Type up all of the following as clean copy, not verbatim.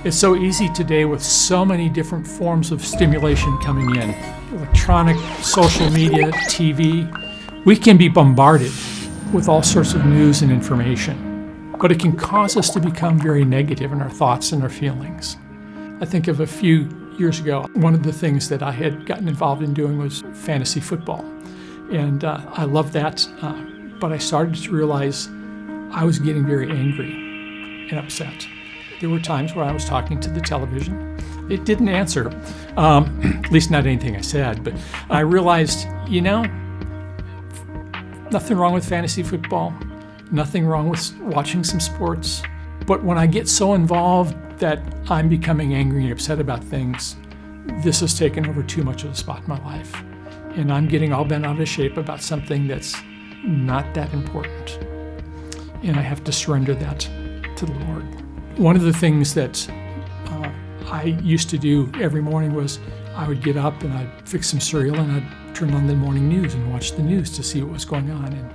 It's so easy today with so many different forms of stimulation coming in. Electronic, social media, TV. We can be bombarded with all sorts of news and information, but it can cause us to become very negative in our thoughts and our feelings. I think of a few years ago, one of the things that I had gotten involved in doing was fantasy football. And I loved that, but I started to realize I was getting very angry and upset. There were times where I was talking to the television. It didn't answer, at least not anything I said, but I realized, nothing wrong with fantasy football, nothing wrong with watching some sports. But when I get so involved that I'm becoming angry and upset about things, this has taken over too much of a spot in my life. And I'm getting all bent out of shape about something that's not that important. And I have to surrender that to the Lord. One of the things that I used to do every morning was I would get up and I'd fix some cereal and I'd turn on the morning news and watch the news to see what was going on. And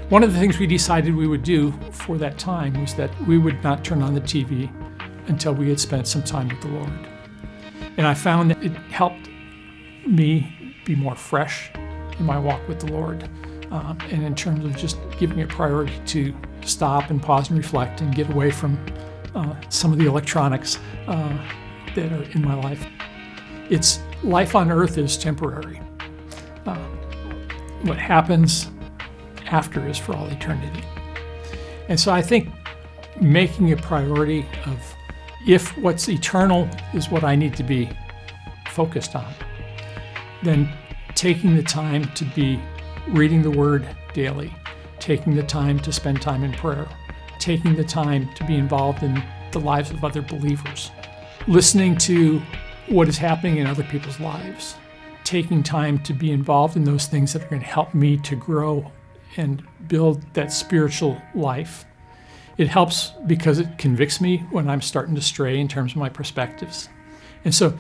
one of the things we decided we would do for that time was that we would not turn on the TV until we had spent some time with the Lord. And I found that it helped me be more fresh in my walk with the Lord. And in terms of just giving it priority to stop and pause and reflect and get away from some of the electronics that are in my life. It's life on earth is temporary. What happens after is for all eternity. And so I think making a priority of if what's eternal is what I need to be focused on, then taking the time to be reading the Word daily, taking the time to spend time in prayer, taking the time to be involved in the lives of other believers, listening to what is happening in other people's lives, taking time to be involved in those things that are going to help me to grow and build that spiritual life. It helps because it convicts me when I'm starting to stray in terms of my perspectives. And so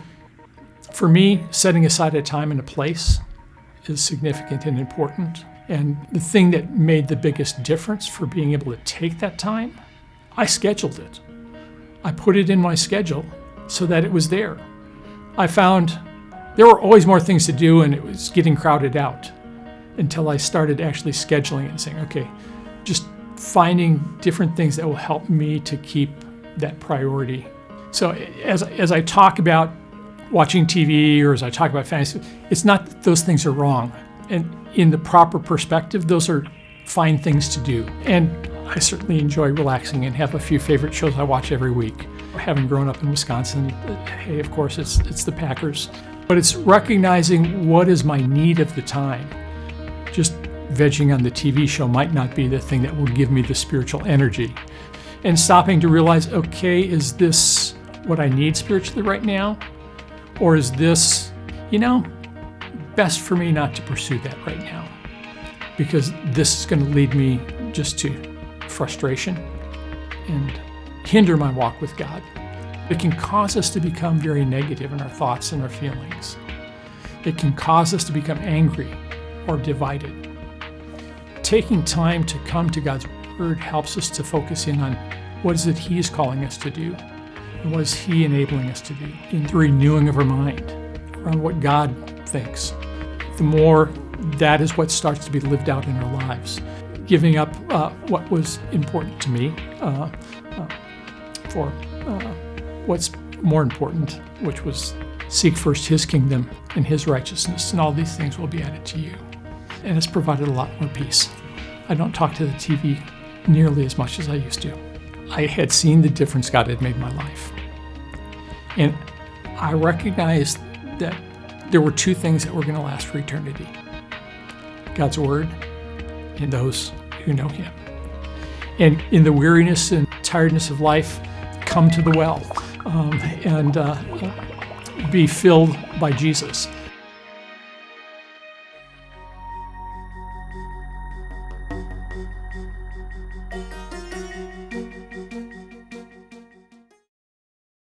for me, setting aside a time and a place is significant and important. And the thing that made the biggest difference for being able to take that time, I scheduled it. I put it in my schedule so that it was there. I found there were always more things to do and it was getting crowded out until I started actually scheduling it and saying, okay, just finding different things that will help me to keep that priority. So as I talk about watching TV or as I talk about fantasy, it's not that those things are wrong. And in the proper perspective, those are fine things to do. And I certainly enjoy relaxing and have a few favorite shows I watch every week. Having grown up in Wisconsin, hey, of course, it's the Packers. But it's recognizing what is my need of the time. Just vegging on the TV show might not be the thing that will give me the spiritual energy. And stopping to realize, okay, is this what I need spiritually right now? Or is this, best for me not to pursue that right now? Because this is going to lead me just to frustration and hinder my walk with God. It can cause us to become very negative in our thoughts and our feelings. It can cause us to become angry or divided. Taking time to come to God's Word helps us to focus in on what is it He is calling us to do and what is He enabling us to do in the renewing of our mind around what God thinks. The more that is what starts to be lived out in our lives. Giving up what was important to me for what's more important, which was seek first His kingdom and His righteousness, and all these things will be added to you. And it's provided a lot more peace. I don't talk to the TV nearly as much as I used to. I had seen the difference God had made in my life. And I recognized that there were two things that were going to last for eternity: God's Word and those who know Him. And in the weariness and tiredness of life, come to the well and be filled by Jesus.